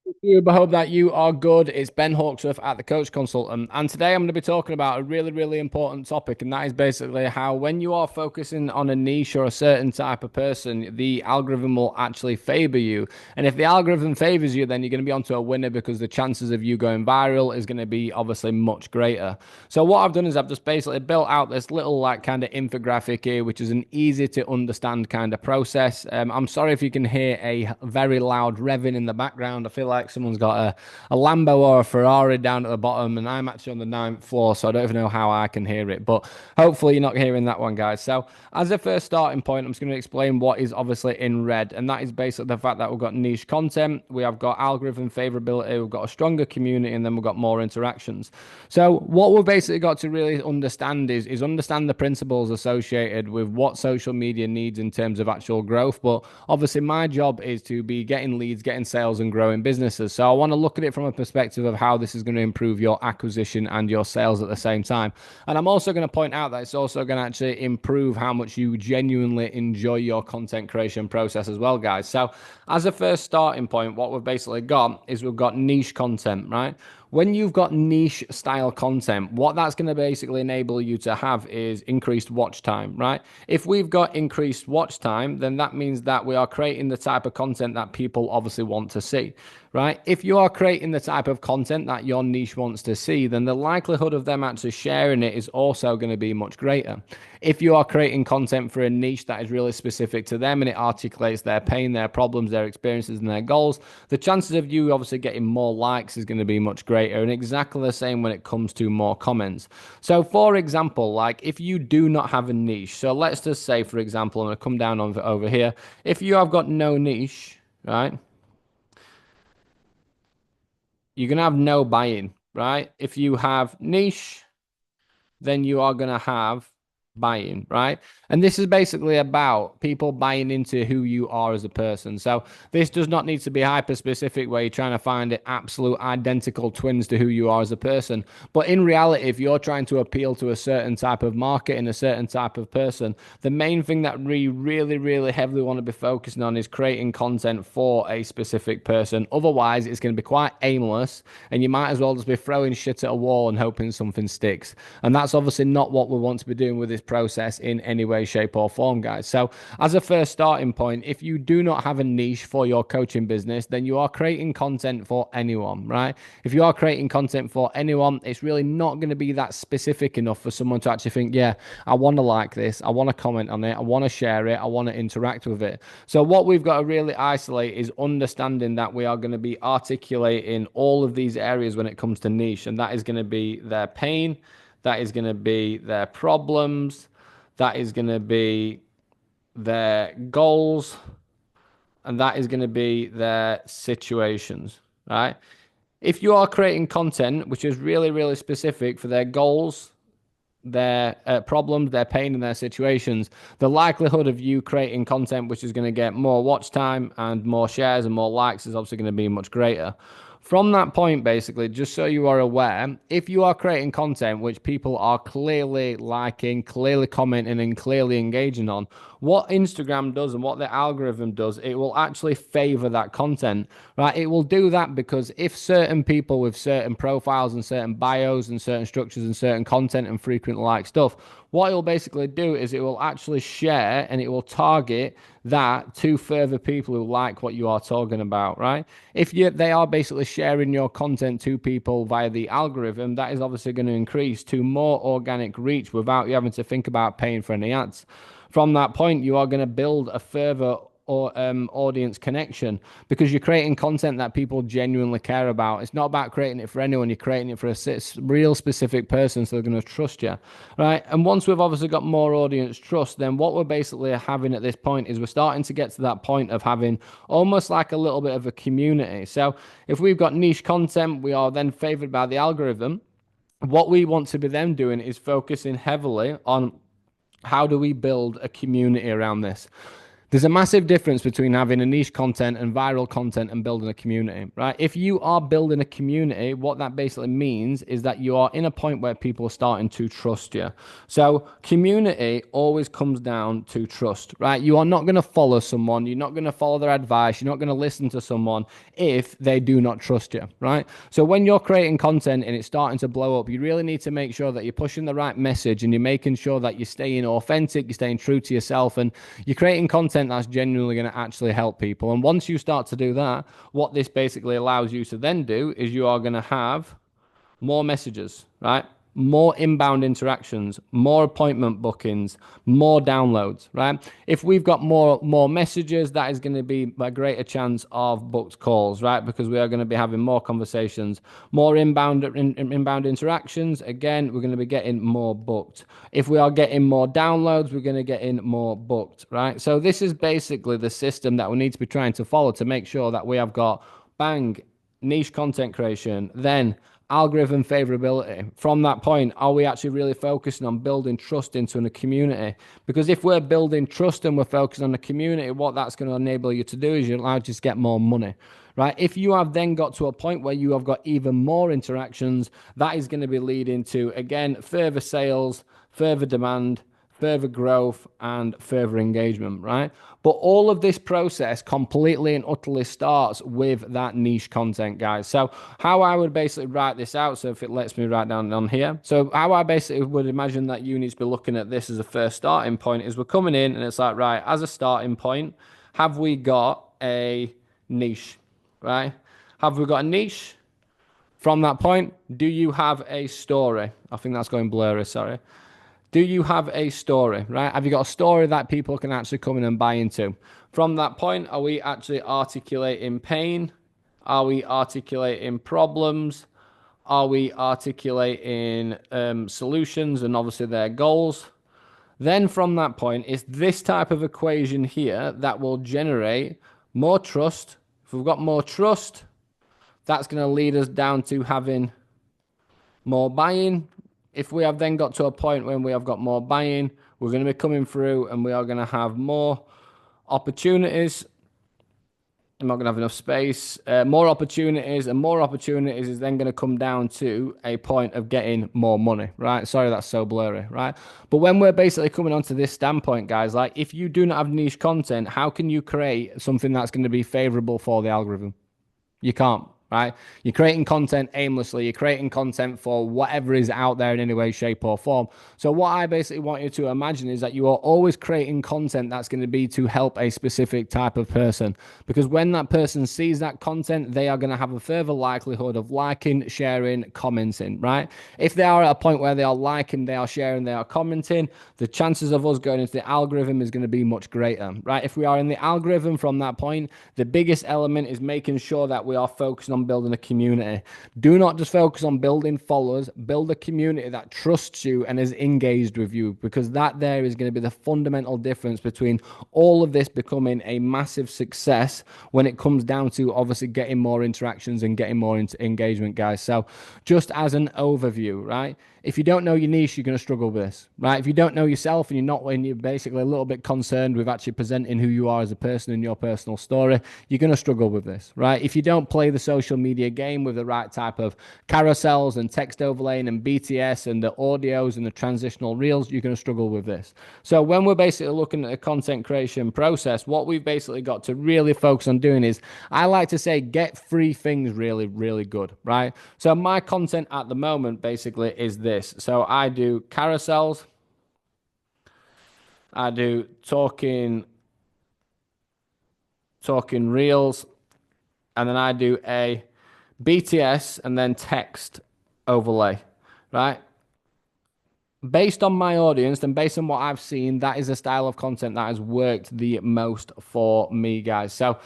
YouTube. I hope that you are good. It's Ben Hawksworth at the Coach Consultant, and today I'm going to be talking about a really, really important topic, and that is basically how when you are focusing on a niche or a certain type of person, the algorithm will actually favor you. And if the algorithm favors you, then you're going to be onto a winner because the chances of you going viral is going to be obviously much greater. So what I've done is I've just basically built out this little like kind of infographic here, which is an easy to understand kind of process. I'm sorry if you can hear a very loud revving in the background. I feel like someone's got a Lambo or a Ferrari down at the bottom, and I'm actually on the ninth floor, so I don't even know how I can hear it. But hopefully you're not hearing that one, guys. So as a first starting point, I'm just going to explain what is obviously in red, and that is basically the fact that we've got niche content, we have got algorithm favorability, we've got a stronger community, and then we've got more interactions. So what we've basically got to really understand is understand the principles associated with what social media needs in terms of actual growth. But obviously, my job is to be getting leads, getting sales, and growing businesses. So I want to look at it from a perspective of how this is going to improve your acquisition and your sales at the same time. And I'm also going to point out that it's also going to actually improve how much you genuinely enjoy your content creation process as well, guys. So as a first starting point, what we've basically got is we've got niche content, right? When you've got niche style content, what that's going to basically enable you to have is increased watch time, right? If we've got increased watch time, then that means that we are creating the type of content that people obviously want to see, right? If you are creating the type of content that your niche wants to see, then the likelihood of them actually sharing it is also going to be much greater. If you are creating content for a niche that is really specific to them and it articulates their pain, their problems, their experiences, and their goals, the chances of you obviously getting more likes is going to be much greater. And exactly the same when it comes to more comments. So, for example, like if you do not have a niche, so let's just say, for example, I'm going to come down over here. If you have got no niche, right, you're going to have no buying, right? If you have niche, then you are going to have buying, right? And this is basically about people buying into who you are as a person. So this does not need to be hyper specific where you're trying to find absolute identical twins to who you are as a person. But in reality, if you're trying to appeal to a certain type of market and a certain type of person, the main thing that we really, really heavily want to be focusing on is creating content for a specific person. Otherwise, it's going to be quite aimless and you might as well just be throwing shit at a wall and hoping something sticks. And that's obviously not what we want to be doing with this process in any way, shape, or form, guys. So, as a first starting point, if you do not have a niche for your coaching business, then you are creating content for anyone, right? If you are creating content for anyone, it's really not going to be that specific enough for someone to actually think, yeah, I want to like this, I want to comment on it, I want to share it, I want to interact with it. So, what we've got to really isolate is understanding that we are going to be articulating all of these areas when it comes to niche, and that is going to be their pain, that is going to be their problems, that is going to be their goals, and that is going to be their situations, right? If you are creating content which is really, really specific for their goals, their problems, their pain, and their situations, the likelihood of you creating content which is going to get more watch time and more shares and more likes is obviously going to be much greater. From that point, basically, just so you are aware, if you are creating content which people are clearly liking, clearly commenting, and clearly engaging on, what Instagram does and what the algorithm does, it will actually favor that content, right? It will do that because if certain people with certain profiles and certain bios and certain structures and certain content and frequent like stuff, what it will basically do is it will actually share and it will target that to further people who like what you are talking about, right? If they are basically sharing your content to people via the algorithm, that is obviously going to increase to more organic reach without you having to think about paying for any ads. From that point, you are going to build a further or audience connection because you're creating content that people genuinely care about. It's not about creating it for anyone. You're creating it for a real specific person, so they're going to trust you, right? And once we've obviously got more audience trust, then what we're basically having at this point is we're starting to get to that point of having almost like a little bit of a community. So if we've got niche content, we are then favored by the algorithm. What we want to be then doing is focusing heavily on how do we build a community around this? There's a massive difference between having a niche content and viral content and building a community, right? If you are building a community, what that basically means is that you are in a point where people are starting to trust you. So community always comes down to trust, right? You are not going to follow someone. You're not going to follow their advice. You're not going to listen to someone if they do not trust you, right? So when you're creating content and it's starting to blow up, you really need to make sure that you're pushing the right message and you're making sure that you're staying authentic, you're staying true to yourself, and you're creating content that's genuinely going to actually help people. And once you start to do that, what this basically allows you to then do is you are going to have more messages, right? More inbound interactions, more appointment bookings, more downloads, right? If we've got more messages, that is going to be a greater chance of booked calls, right? Because we are going to be having more conversations, more inbound interactions. Again, we're going to be getting more booked. If we are getting more downloads, we're going to get in more booked, right? So this is basically the system that we need to be trying to follow to make sure that we have got bang, niche content creation, then algorithm favorability. From that point, are we actually really focusing on building trust into a community? Because if we're building trust and we're focusing on the community, what that's going to enable you to do is you're allowed to just get more money, right? If you have then got to a point where you have got even more interactions, that is going to be leading to, again, further sales, further demand, further growth, and further engagement, right? But all of this process completely and utterly starts with that niche content, guys. So how I would basically write this out, so if it lets me write down on here. So how I basically would imagine that you need to be looking at this as a first starting point is we're coming in and it's like, right, as a starting point, have we got a niche, right? Have we got a niche? From that point, do you have a story? I think that's going blurry, sorry. Do you have a story, right? Have you got a story that people can actually come in and buy into? From that point, are we actually articulating pain? Are we articulating problems? Are we articulating solutions and obviously their goals? Then from that point, it's this type of equation here that will generate more trust. If we've got more trust, that's going to lead us down to having more buying. If we have then got to a point when we have got more buying, we're going to be coming through and we are going to have more opportunities. I'm not going to have enough space. More opportunities, and more opportunities is then going to come down to a point of getting more money, right? Sorry, that's so blurry, right? But when we're basically coming onto this standpoint, guys, like if you do not have niche content, how can you create something that's going to be favorable for the algorithm? You can't, right? You're creating content aimlessly. You're creating content for whatever is out there in any way, shape, or form. So what I basically want you to imagine is that you are always creating content that's going to be to help a specific type of person. Because when that person sees that content, they are going to have a further likelihood of liking, sharing, commenting, right? If they are at a point where they are liking, they are sharing, they are commenting, the chances of us going into the algorithm is going to be much greater, right? If we are in the algorithm from that point, the biggest element is making sure that we are focusing on building a community. Do not just focus on building followers, build a community that trusts you and is engaged with you, because that there is going to be the fundamental difference between all of this becoming a massive success when it comes down to obviously getting more interactions and getting more engagement, guys. So just as an overview, right? If you don't know your niche, you're going to struggle with this, right? If you don't know yourself and you're basically a little bit concerned with actually presenting who you are as a person in your personal story, you're going to struggle with this, right? If you don't play the social media game with the right type of carousels and text overlaying and BTS and the audios and the transitional reels, you're going to struggle with this. So when we're basically looking at the content creation process, what we've basically got to really focus on doing is, I like to say, get three things really, really good, right? So my content at the moment basically is this. So I do carousels, I do talking reels, and then I do a BTS and then text overlay, right? Based on my audience and based on what I've seen, that is a style of content that has worked the most for me, guys. So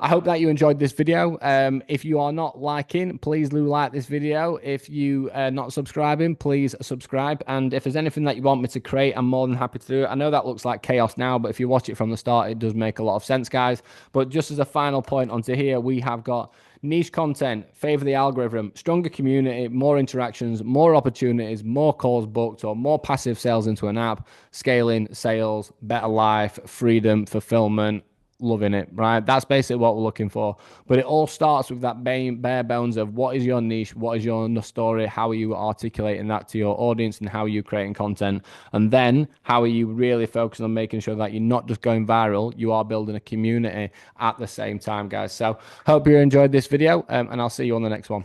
I hope that you enjoyed this video. If you are not liking, please do like this video. If you are not subscribing, please subscribe. And if there's anything that you want me to create, I'm more than happy to do it. I know that looks like chaos now, but if you watch it from the start, it does make a lot of sense, guys. But just as a final point onto here, we have got niche content, favor the algorithm, stronger community, more interactions, more opportunities, more calls booked, or more passive sales into an app, scaling, sales, better life, freedom, fulfillment. Loving it, right? That's basically what we're looking for. But it all starts with that bare bones of what is your niche, what is your story, how are you articulating that to your audience, and how are you creating content, and then how are you really focusing on making sure that you're not just going viral, you are building a community at the same time, guys. So hope you enjoyed this video, and I'll see you on the next one.